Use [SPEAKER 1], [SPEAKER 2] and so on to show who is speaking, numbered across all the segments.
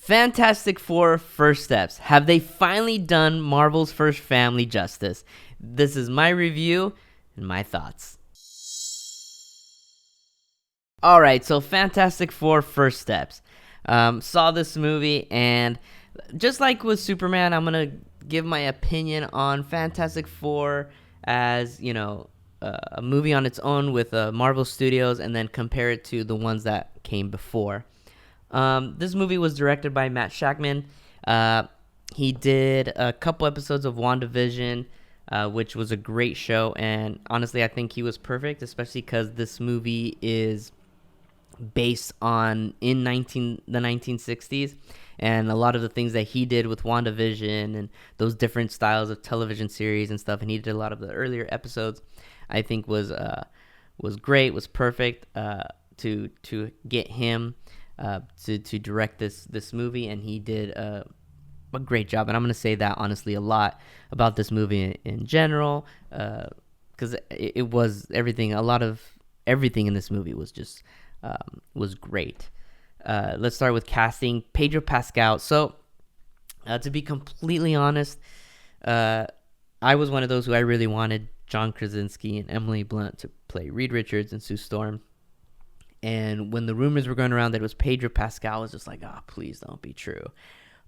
[SPEAKER 1] Fantastic Four First Steps. Have they finally done Marvel's first family justice? This is my review and my thoughts. All right, so Fantastic Four First Steps. Saw this movie, and just like with Superman, I'm going to give my opinion on Fantastic Four as, a movie on its own with Marvel Studios, and then compare it to the ones that came before. This movie was directed by Matt Shakman. He did a couple episodes of WandaVision, which was a great show, and honestly, I think he was perfect, especially because this movie is based on the 1960s, and a lot of the things that he did with WandaVision and those different styles of television series and stuff, and he did a lot of the earlier episodes, I think was great, was perfect to get him to direct this movie, and he did a great job. And I'm going to say that honestly a lot about this movie in general, because it was everything. A lot of everything in this movie was just was great. Let's start with casting. Pedro Pascal. So to be completely honest, I was one of those who I really wanted John Krasinski and Emily Blunt to play Reed Richards and Sue Storm. And when the rumors were going around that it was Pedro Pascal, I was just like, oh, please don't be true.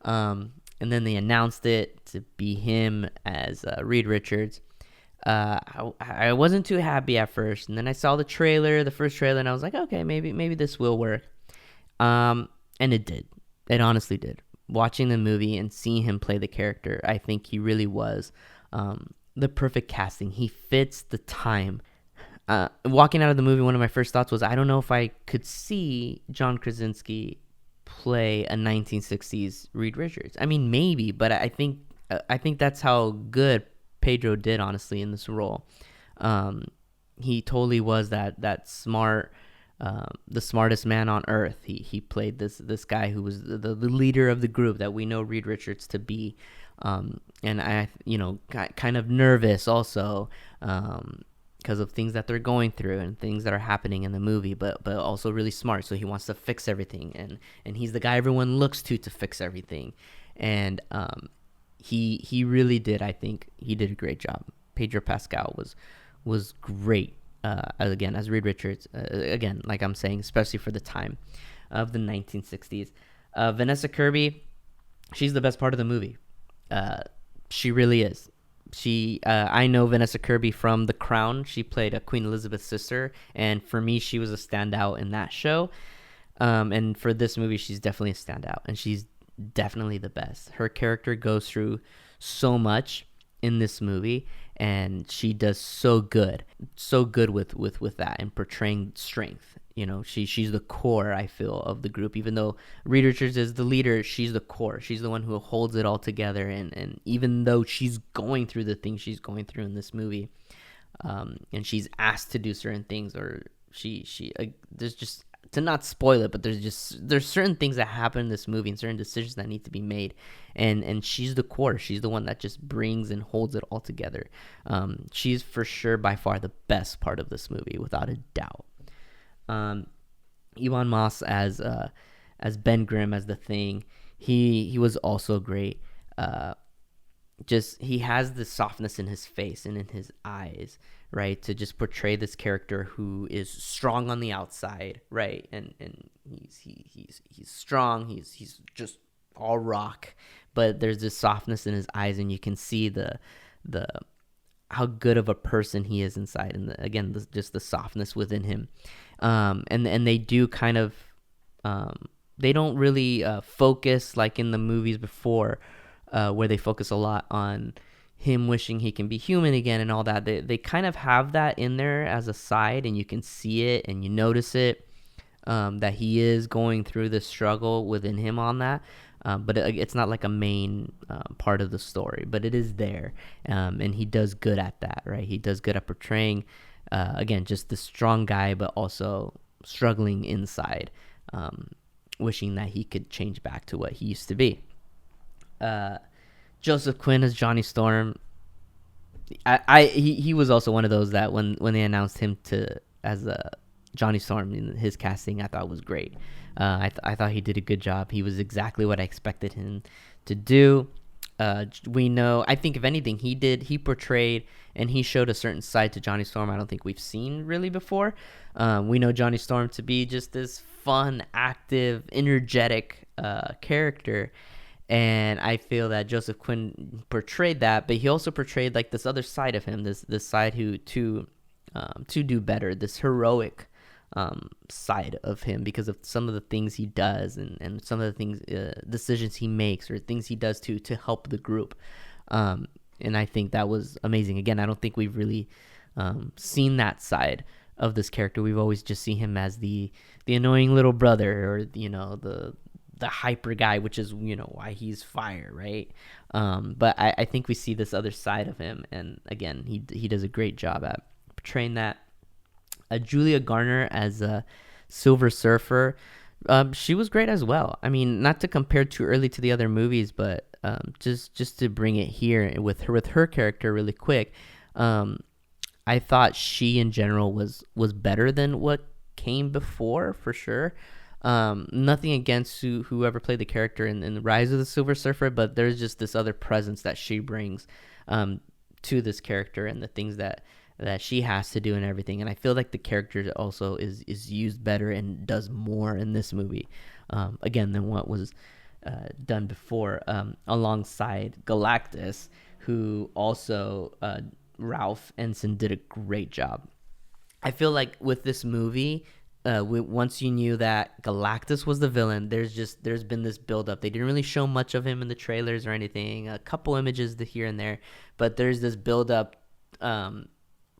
[SPEAKER 1] And then they announced it to be him as Reed Richards. I wasn't too happy at first, and then I saw the first trailer, and I was like, okay, maybe this will work. And it did. It honestly did. Watching the movie and seeing him play the character, I think he really was the perfect casting. He fits the time. Walking out of the movie, one of my first thoughts was, I don't know if I could see John Krasinski play a 1960s Reed Richards. I mean, maybe, but I think that's how good Pedro did, honestly, in this role. He totally was that smart, the smartest man on earth. He played this guy who was the leader of the group that we know Reed Richards to be. And I, kind of nervous also, because of things that they're going through and things that are happening in the movie, but also really smart. So he wants to fix everything, and he's the guy everyone looks to fix everything. And he really did. I think he did a great job. Pedro Pascal was great. Again, as Reed Richards. Again, like I'm saying, especially for the time of the 1960s. Vanessa Kirby, she's the best part of the movie. She really is. I know Vanessa Kirby from The Crown. She played Queen Elizabeth's sister, and for me, she was a standout in that show. And for this movie, she's definitely a standout, and she's definitely the best. Her character goes through so much in this movie, and she does so good with that and portraying strength. She's the core, I feel, of the group. Even though Reed Richards is the leader, she's the core. She's the one who holds it all together. And even though she's going through the things she's going through in this movie, and she's asked to do certain things, or there's just, to not spoil it, but there's certain things that happen in this movie and certain decisions that need to be made, and she's the core. She's the one that just brings and holds it all together. She's for sure by far the best part of this movie, without a doubt. Ewan Moss as Ben Grimm, as the Thing, he was also great. He has the softness in his face and in his eyes, right, to just portray this character who is strong on the outside, right, and he's strong, he's just all rock, but there's this softness in his eyes, and you can see the how good of a person he is inside, and just the softness within him. And they do kind of, they don't really focus like in the movies before, where they focus a lot on him wishing he can be human again and all that. They kind of have that in there as a side, and you can see it and you notice it, that he is going through this struggle within him on that. But it's not like a main part of the story, but it is there. And he does good at that, right? He does good at portraying, again, just the strong guy, but also struggling inside, wishing that he could change back to what he used to be. Joseph Quinn as Johnny Storm. He was also one of those that when they announced him as Johnny Storm, his casting I thought was great. I thought he did a good job. He was exactly what I expected him to do. We know, I think if anything, he portrayed and he showed a certain side to Johnny Storm I don't think we've seen really before. We know Johnny Storm to be just this fun, active, energetic character. And I feel that Joseph Quinn portrayed that, but he also portrayed like this other side of him, this side who to do better, this heroic side of him because of some of the things he does and some of the things decisions he makes or things he does to help the group. And I think that was amazing. Again, I don't think we've really seen that side of this character. We've always just seen him as the annoying little brother, or the hyper guy, which is why he's fire, right? But I think we see this other side of him, and again, he does a great job at portraying that. Julia Garner as a Silver Surfer, she was great as well. I mean, not to compare too early to the other movies, but just to bring it here with her character really quick. I thought she in general was better than what came before, for sure. Nothing against whoever played the character in the Rise of the Silver Surfer, but there's just this other presence that she brings to this character and the things that she has to do and everything. And I feel like the character also is used better and does more in this movie, again, than what was done before, alongside Galactus, who also Ralph Ensign did a great job. I feel like with this movie, once you knew that Galactus was the villain, there's been this build up. They didn't really show much of him in the trailers or anything, a couple images here and there, but there's this build up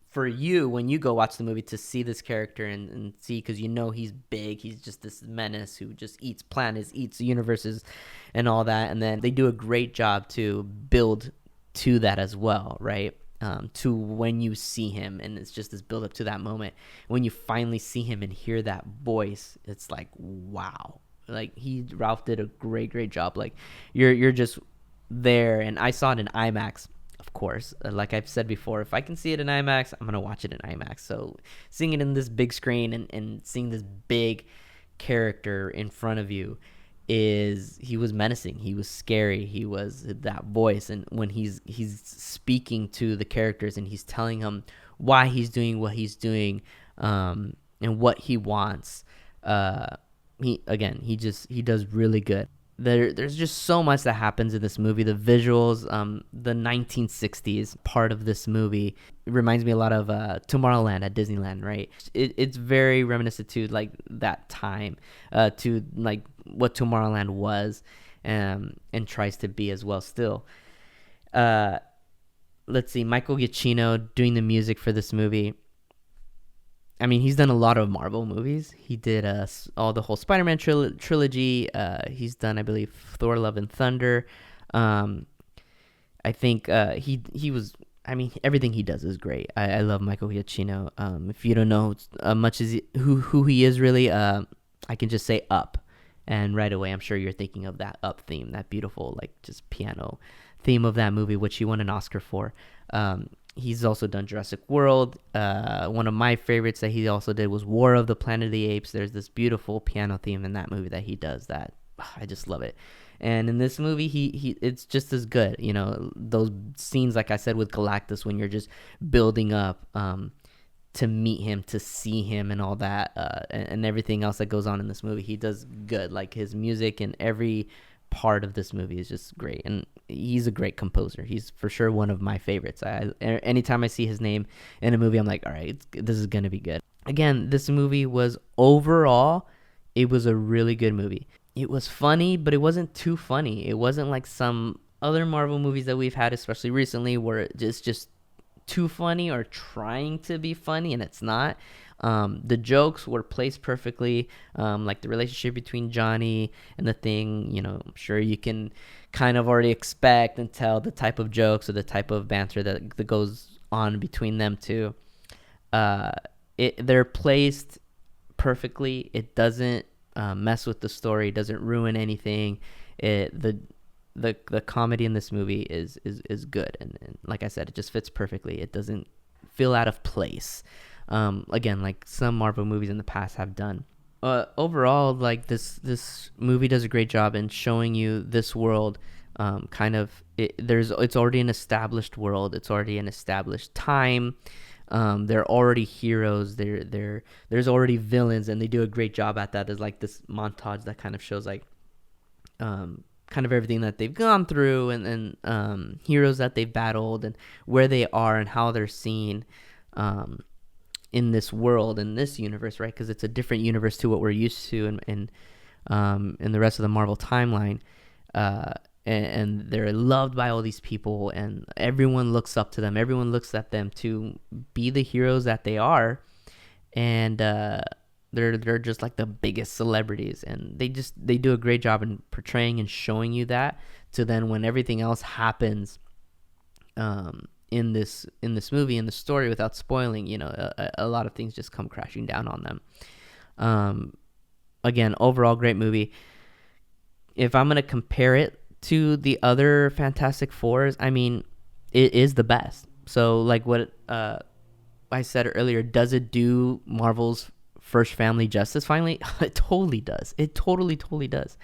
[SPEAKER 1] for you when you go watch the movie to see this character and see, because he's big, he's just this menace who just eats planets, eats universes and all that. And then they do a great job to build to that as well, right? To when you see him, and it's just this build up to that moment when you finally see him and hear that voice. It's like, wow, like Ralph did a great job. Like you're just there. And I saw it in IMAX, of course. Like I've said before, if I can see it in IMAX, I'm gonna watch it in IMAX. So seeing it in this big screen and seeing this big character in front of you, he was menacing, he was scary, he was that voice. And when he's speaking to the characters and he's telling them why he's doing what he's doing, and what he wants, he does really good. There's just so much that happens in this movie. The visuals, the 1960s part of this movie, it reminds me a lot of Tomorrowland at Disneyland, right? It's very reminiscent to like that time, to like what Tomorrowland was, and tries to be as well still. Let's see, Michael Giacchino doing the music for this movie. I mean, he's done a lot of Marvel movies. He did the whole Spider-Man trilogy. He's done, I believe, Thor: Love and Thunder. I think he was. I mean, everything he does is great. I love Michael Giacchino. If you don't know much as who he is really, I can just say Up, and right away I'm sure you're thinking of that Up theme, that beautiful like just piano theme of that movie, which he won an Oscar for. He's also done Jurassic World. One of my favorites that he also did was War of the Planet of the Apes. There's this beautiful piano theme in that movie that he does that I just love it. And in this movie, he it's just as good. Those scenes, like I said, with Galactus, when you're just building up to meet him, to see him, and all that, and everything else that goes on in this movie, he does good. Like his music and every part of this movie is just great, and he's a great composer. He's for sure one of my favorites. Anytime I see his name in a movie, I'm like, all right, this is gonna be good. Again, this movie was overall, it was a really good movie. It was funny, but it wasn't too funny. It wasn't like some other Marvel movies that we've had, especially recently, where it's just too funny or trying to be funny, and it's not. The jokes were placed perfectly, like the relationship between Johnny and the Thing. I'm sure you can kind of already expect and tell the type of jokes or the type of banter that goes on between them two. They're placed perfectly. It doesn't mess with the story. It doesn't ruin anything. The comedy in this movie is good, and like I said, it just fits perfectly. It doesn't feel out of place. Again, like some Marvel movies in the past have done. Overall, like this movie does a great job in showing you this world. Kind of, it's already an established world. It's already an established time. They're already heroes. There's already villains, and they do a great job at that. There's like this montage that kind of shows like kind of everything that they've gone through, and heroes that they've battled, and where they are and how they're seen in this world, in this universe, right? Because it's a different universe to what we're used to in the rest of the Marvel timeline. And they're loved by all these people, and everyone looks up to them. Everyone looks at them to be the heroes that they are, and they're just like the biggest celebrities, and they do a great job in portraying and showing you that. To then when everything else happens, in this movie, in the story, without spoiling, a lot of things just come crashing down on them. Again, overall great movie. If I'm gonna compare it to the other Fantastic Fours, I mean, it is the best. So like what I said earlier, does it do Marvel's first family justice finally? It totally does. It totally does.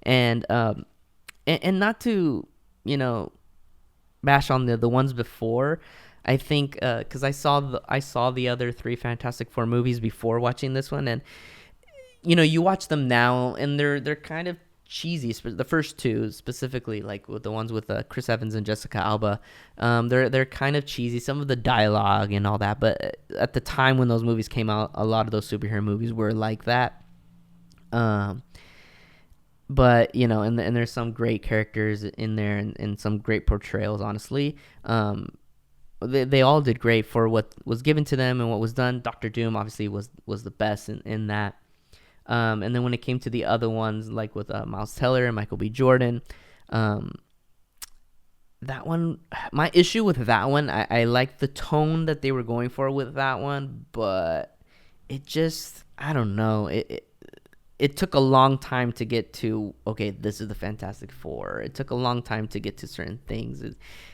[SPEAKER 1] And not to, bash on the ones before. I think because I saw the other three Fantastic Four movies before watching this one, and you watch them now and they're kind of cheesy. The first two specifically, like with the ones with Chris Evans and Jessica Alba, they're kind of cheesy. Some of the dialogue and all that, but at the time when those movies came out, a lot of those superhero movies were like that. But and there's some great characters in there, and some great portrayals, honestly. They all did great for what was given to them and what was done. Dr. Doom obviously was the best in that. And then when it came to the other ones, like with Miles Teller and Michael B. Jordan, that one, my issue with that one, I like the tone that they were going for with that one, but it just, I don't know, it took a long time to get to, okay, this is the Fantastic Four. It took a long time to get to certain things.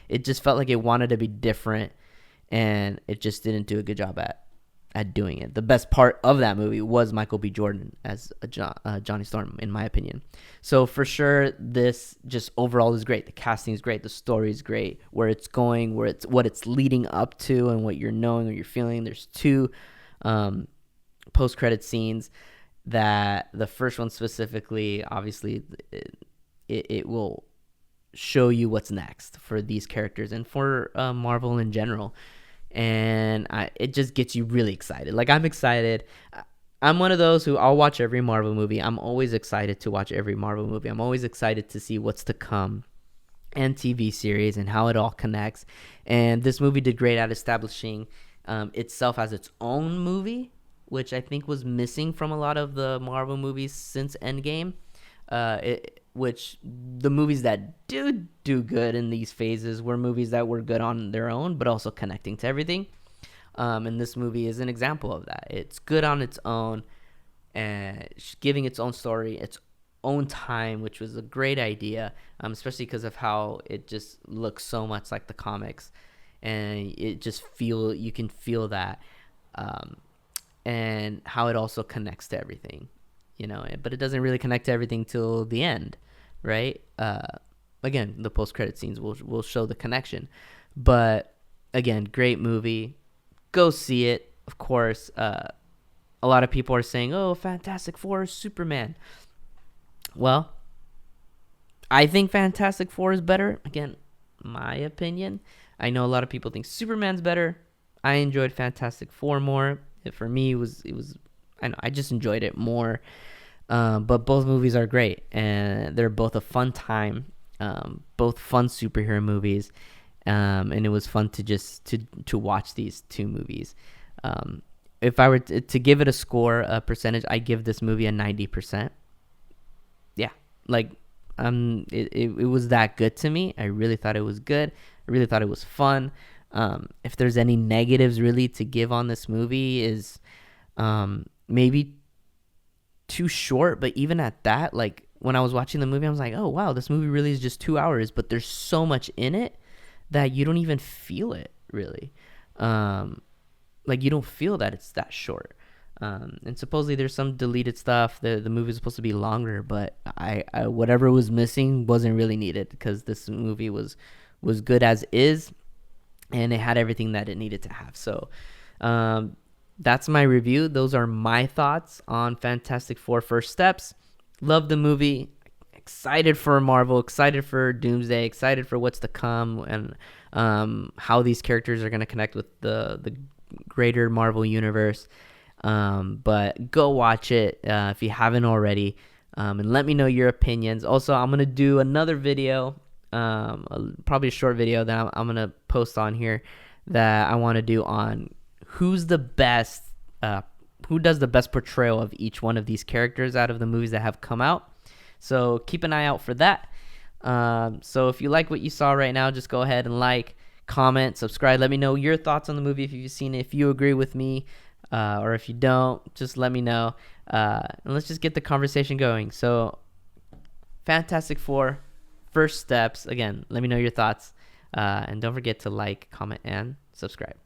[SPEAKER 1] It just felt like it wanted to be different, and it just didn't do a good job at doing it. The best part of that movie was Michael B. Jordan as Johnny Storm, in my opinion. So for sure, this just overall is great. The casting is great. The story is great. Where it's going, what it's leading up to, and what you're knowing or you're feeling. There's two post-credit scenes. That the first one specifically, obviously, it will show you what's next for these characters and for Marvel in general. And it just gets you really excited. Like, I'm excited. I'm one of those who I'll watch every Marvel movie. I'm always excited to watch every Marvel movie. I'm always excited to see what's to come, and TV series, and how it all connects. And this movie did great at establishing itself as its own movie, which I think was missing from a lot of the Marvel movies since Endgame. Which the movies that do good in these phases were movies that were good on their own, but also connecting to everything. And this movie is an example of that. It's good on its own, and giving its own story, its own time, which was a great idea, especially because of how it just looks so much like the comics, and you can feel that. And how it also connects to everything, but it doesn't really connect to everything till the end, right? Again, the post-credit scenes will show the connection, but again, great movie. Go see it, of course. A lot of people are saying, oh, Fantastic Four is Superman. Well, I think Fantastic Four is better. Again, my opinion. I know a lot of people think Superman's better. I enjoyed Fantastic Four more. For me, it was I just enjoyed it more. But both movies are great, and they're both a fun time. Both fun superhero movies, and it was fun to watch these two movies. If I were to give it a score, a percentage, I give this movie a 90%. Yeah, like it was that good to me. I really thought it was good. I really thought it was fun. If there's any negatives really to give on this movie is maybe too short, but even at that, like when I was watching the movie, I was like, oh wow, this movie really is just 2 hours, but there's so much in it that you don't even feel it really. like you don't feel that it's that short. And supposedly there's some deleted stuff. The movie is supposed to be longer, but I whatever was missing wasn't really needed, because this movie was good as is, and it had everything that it needed to have. So that's my review. Those are my thoughts on Fantastic Four First Steps. Love the movie. Excited for Marvel. Excited for Doomsday. Excited for what's to come, and how these characters are going to connect with the greater Marvel universe. But go watch it if you haven't already, and let me know your opinions. Also, I'm gonna do another video, probably a short video that I'm gonna post on here, that I want to do on who's the best, who does the best portrayal of each one of these characters out of the movies that have come out. So keep an eye out for that. So if you like what you saw right now, just go ahead and like, comment, subscribe. Let me know your thoughts on the movie, if you've seen it, if you agree with me, or if you don't, just let me know. And let's just get the conversation going. So Fantastic Four First Steps. Again, let me know your thoughts. And don't forget to like, comment, and subscribe.